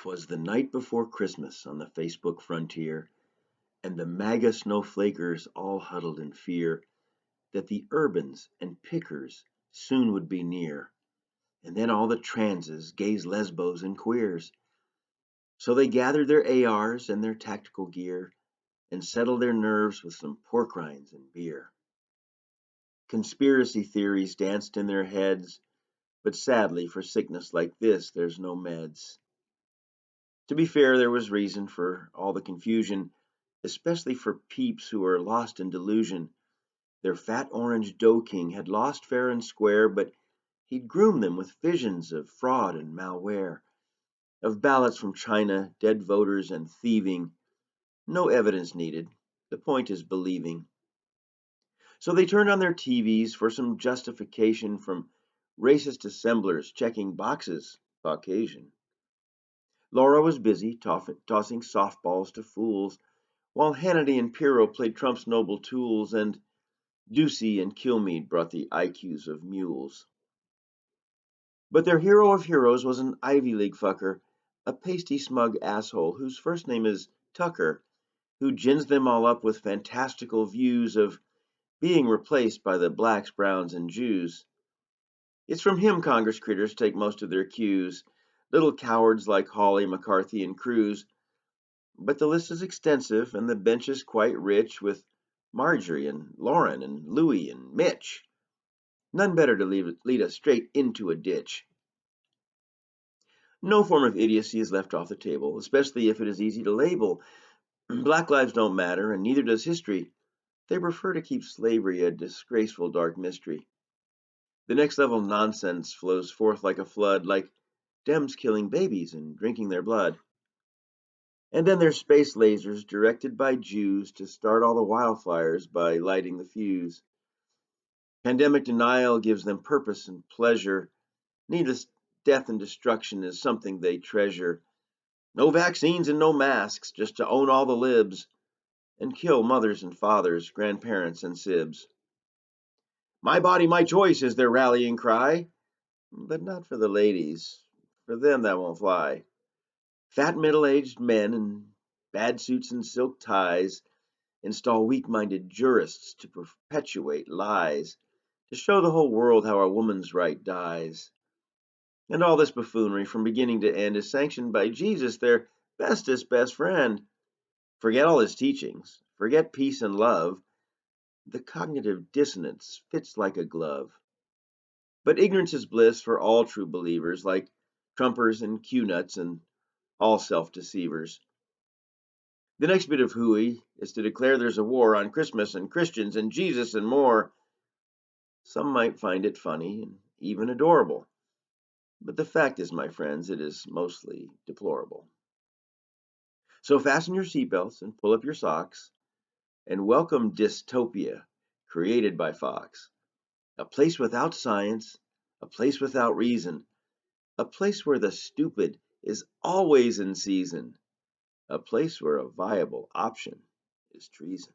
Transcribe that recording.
'Twas the night before Christmas on the Facebook frontier, and the MAGA snowflakers all huddled in fear that the Urbans and Pickers soon would be near, and then all the transes, gays, lesbos, and queers. So they gathered their ARs and their tactical gear and settled their nerves with some pork rinds and beer. Conspiracy theories danced in their heads, but sadly for sickness like this there's no meds. To be fair, there was reason for all the confusion, especially for peeps who are lost in delusion. Their fat orange dough king had lost fair and square, but he'd groomed them with visions of fraud and malware, of ballots from China, dead voters, and thieving. No evidence needed. The point is believing. So they turned on their TVs for some justification from racist assemblers checking boxes, Caucasian. Laura was busy tossing softballs to fools, while Hannity and Pirro played Trump's noble tools, and Ducey and Kilmeade brought the IQs of mules. But their hero of heroes was an Ivy League fucker, a pasty smug asshole whose first name is Tucker, who gins them all up with fantastical views of being replaced by the blacks, browns, and Jews. It's from him Congress critters take most of their cues, little cowards like Hawley, McCarthy, and Cruz. But the list is extensive, and the bench is quite rich with Marjorie and Lauren and Louie and Mitch. None better to lead us straight into a ditch. No form of idiocy is left off the table, especially if it is easy to label. Black lives don't matter, and neither does history. They prefer to keep slavery a disgraceful dark mystery. The next level nonsense flows forth like a flood, like Dems killing babies and drinking their blood. And then there's space lasers directed by Jews to start all the wildfires by lighting the fuse. Pandemic denial gives them purpose and pleasure. Needless death and destruction is something they treasure. No vaccines and no masks, just to own all the libs and kill mothers and fathers, grandparents and sibs. My body, my choice is their rallying cry, but not for the ladies. For them that won't fly. Fat middle-aged men in bad suits and silk ties install weak-minded jurists to perpetuate lies, to show the whole world how a woman's right dies. And all this buffoonery from beginning to end is sanctioned by Jesus, their bestest best friend. Forget all his teachings, forget peace and love. The cognitive dissonance fits like a glove. But ignorance is bliss for all true believers, like Trumpers and Q-nuts and all self-deceivers. The next bit of hooey is to declare there's a war on Christmas and Christians and Jesus and more. Some might find it funny and even adorable. But the fact is, my friends, it is mostly deplorable. So fasten your seatbelts and pull up your socks and welcome dystopia, created by Fox. A place without science, a place without reason, a place where the stupid is always in season, a place where a viable option is treason.